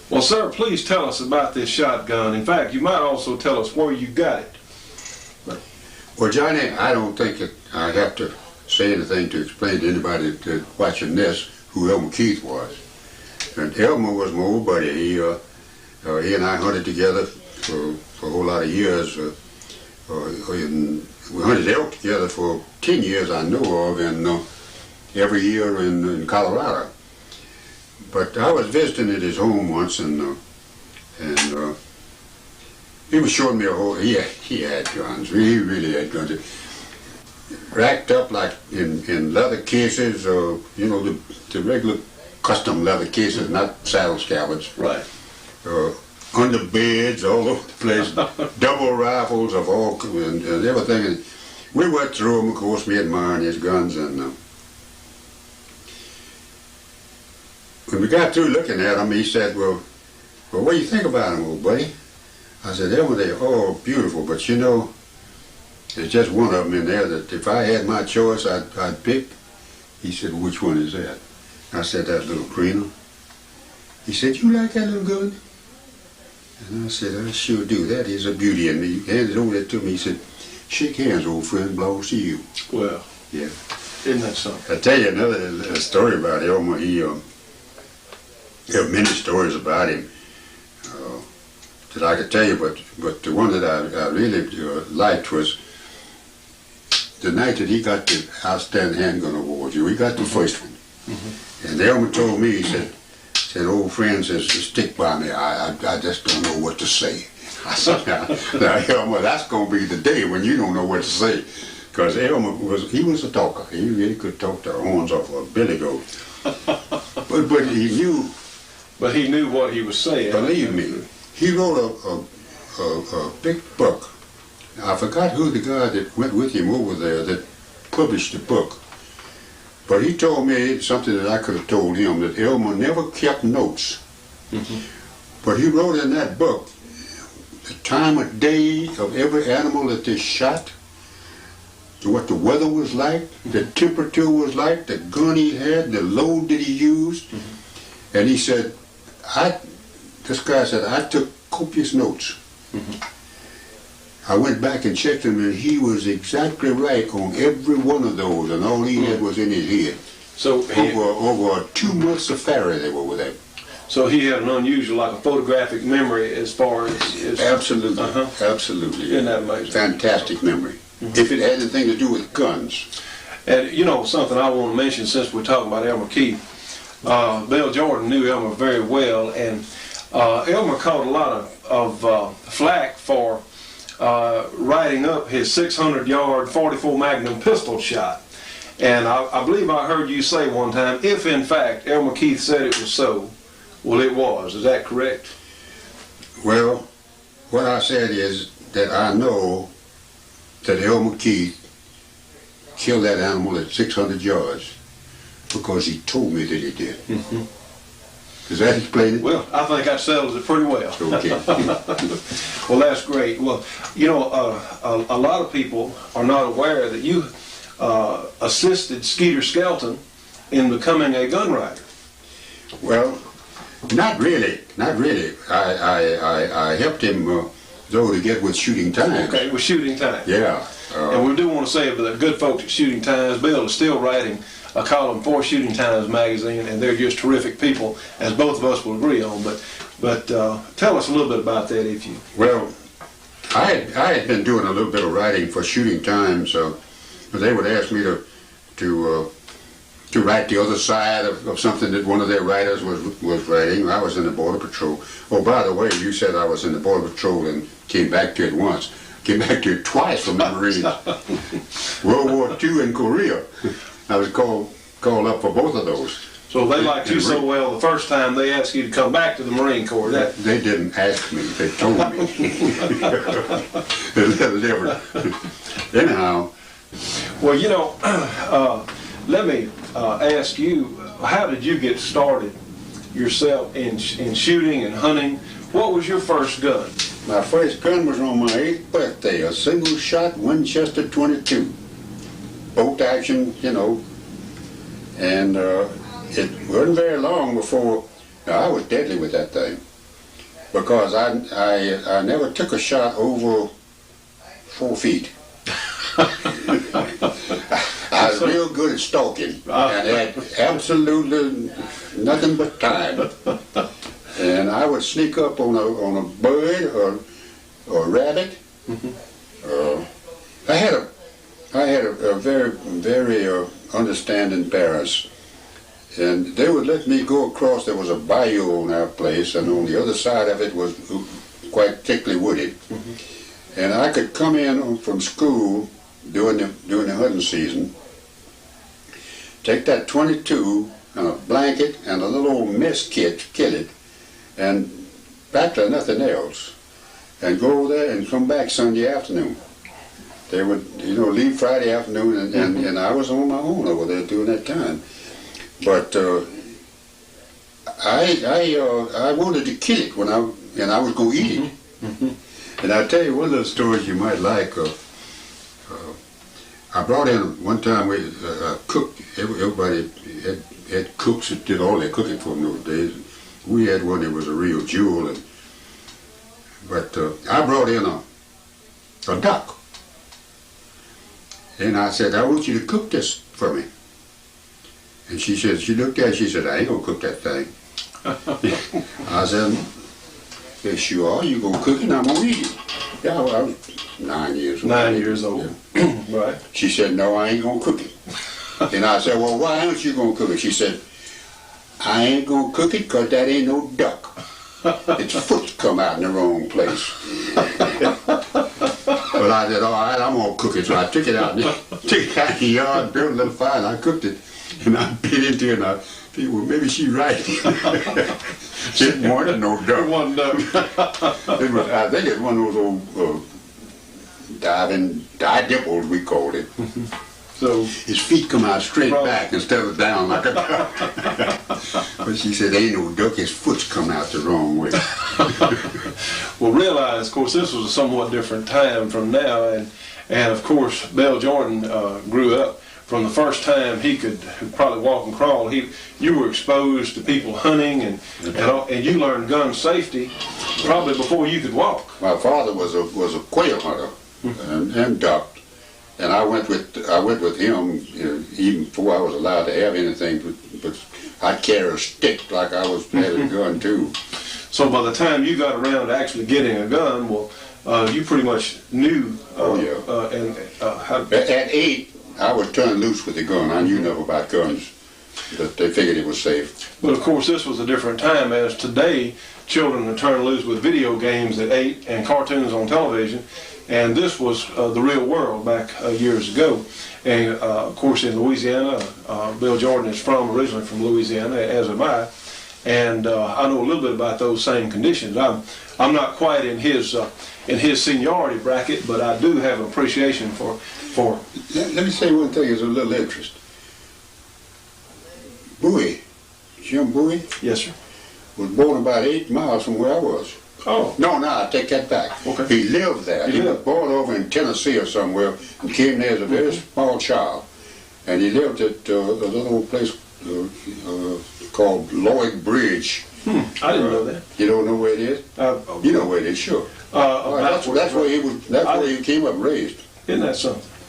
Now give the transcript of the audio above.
Well, sir, please tell us about this shotgun. In fact, you might also tell us where you got it. Well, Johnny, I don't think that I have to say anything to explain to anybody that's watching this who Elmer Keith was. And Elmer was my old buddy. He and I hunted together for a whole lot of years. We hunted elk together for 10 years I know of, and every year in Colorado. But I was visiting at his home once, and he was showing me a whole. He had guns. He really had guns. Racked up like in leather cases, or the regular custom leather cases, not saddle scabbards. Right. Under beds, all over the place. Double rifles of all and everything. And we went through them, of course, me admiring his guns, and when we got through looking at them, he said, well, what do you think about them, old buddy? I said, they're all beautiful, but there's just one of them in there that if I had my choice, I'd pick. He said, which one is that? I said, that little greener. He said, you like that little gun? And I said, I sure do. That is a beauty. And he handed over that to me. He said, shake hands, old friend, belongs to you. Well, yeah. Isn't that something? I'll tell you another story about Elmer. There are many stories about him that I could tell you, but the one that I really liked was the night that he got the Outstanding Handgun Award. He got the first one. Mm-hmm. And Elmer told me, he said, old friend says, stick by me. I just don't know what to say. I said, now Elmer, that's going to be the day when you don't know what to say. Because Elmer was a talker. He really could talk the horns off a billy goat. But he knew. But he knew what he was saying. Believe me, he wrote a big book. I forgot who the guy that went with him over there that published the book. But he told me something that I could have told him, that Elmer never kept notes. Mm-hmm. But he wrote in that book the time of day of every animal that they shot, what the weather was like, mm-hmm. the temperature was like, the gun he had, the load that he used. Mm-hmm. And he said, this guy said, I took copious notes. Mm-hmm. I went back and checked him, and he was exactly right on every one of those, and all he had was in his head. So over a 2 month safari they were with him. So he had an unusual, like a photographic memory as far as absolutely, absolutely. Isn't that amazing? Fantastic memory. Mm-hmm. If it had anything to do with guns. And something I want to mention since we're talking about Elmer Keith, Bill Jordan knew Elmer very well, and Elmer caught a lot of flack for writing up his 600-yard 44 Magnum pistol shot. And I believe I heard you say one time, if in fact Elmer Keith said it was so, well, it was. Is that correct? Well, what I said is that I know that Elmer Keith killed that animal at 600 yards because he told me that he did. Mm-hmm. Does that explain it? Well, I think that settles it pretty well. Okay. Well, that's great. Well, a lot of people are not aware that you assisted Skeeter Skelton in becoming a gun writer. Well, not really. Not really. I helped him, though, to get with Shooting Times. Okay, with Shooting Times. Yeah. And we do want to say that the good folks at Shooting Times, Bill is still writing a column for Shooting Times magazine, and they're just terrific people, as both of us will agree on. But tell us a little bit about that, if you. Well, I had been doing a little bit of writing for Shooting Times. They would ask me to write the other side of something that one of their writers was writing. I was in the Border Patrol. Oh, by the way, you said I was in the Border Patrol and came back to it once. Came back to it twice from the Marines. World War II and Korea. I was called up for both of those. So they liked you so well the first time they asked you to come back to the Marine Corps. They didn't ask me, they told me. It's a little different. Anyhow. Well, let me ask you, how did you get started yourself in shooting and hunting? What was your first gun? My first gun was on my 8th birthday, a single-shot Winchester .22. Bolt action, and it wasn't very long before I was deadly with that thing. because I never took a shot over 4 feet. I was real good at stalking and had absolutely nothing but time. And I would sneak up on a bird or a rabbit. I had a very understanding parents, and they would let me go across. There was a bayou on our place, and on the other side of it was quite thickly wooded. And I could come in from school during the hunting season, take that 22 and a blanket and a little old mess kit, kill it, and back to nothing else, and go over there and come back Sunday afternoon. They would, leave Friday afternoon, and I was on my own over there during that time. But I wanted to kill it and I was going to eat it. And I'll tell you one little story you might like. I brought in one time a cook. Everybody had cooks that did all their cooking for them those days. We had one that was a real jewel. But I brought in a duck. And I said, I want you to cook this for me. And she looked at it, she said, I ain't gonna cook that thing. I said, yes you are, you gonna cook it and I'm gonna eat it. Yeah, well, I was 9 years old. 9 years old. Yeah. Right. She said, no, I ain't gonna cook it. And I said, well, why aren't you gonna cook it? She said, I ain't gonna cook it because that ain't no duck. Its foot come out in the wrong place. But I said, all right, I'm gonna cook it. So I took it out in the yard, built a little fire, and I cooked it. And I bit into it, and I think, well, maybe she's right. It wasn't no duck. It wasn't duck. I think it's one of those old dipples, we called it. So his feet come out straight back instead of down like a duck. But she said, ain't no duck, his foot's come out the wrong way. Well, realize, of course, this was a somewhat different time from now, and of course, Bill Jordan grew up. From the first time he could probably walk and crawl, you were exposed to people hunting, and you learned gun safety probably before you could walk. My father was a quail hunter and duck. And I went with him even before I was allowed to have anything. But I'd carry a stick like I had a gun too. So by the time you got around to actually getting a gun, well, you pretty much knew. How to. At 8, I was turned loose with the gun. I knew enough about guns that they figured it was safe. But of course, this was a different time. As today, children are turned loose with video games at 8 and cartoons on television. And this was the real world back years ago. And of course in Louisiana, Bill Jordan is originally from Louisiana, as am I. And I know a little bit about those same conditions. I'm not quite in his seniority bracket, but I do have appreciation for. Let me say one thing, it's a little interest. Bowie, Jim Bowie? Yes, sir. Was born about 8 miles from where I was. Oh. No, I take that back. Okay. He lived there. He was born over in Tennessee or somewhere and came there as a very small child. And he lived at a little place called Lloyd Bridge. I didn't know that. You don't know where it is? You know where it is, sure. That's where he came up and raised. Isn't that something?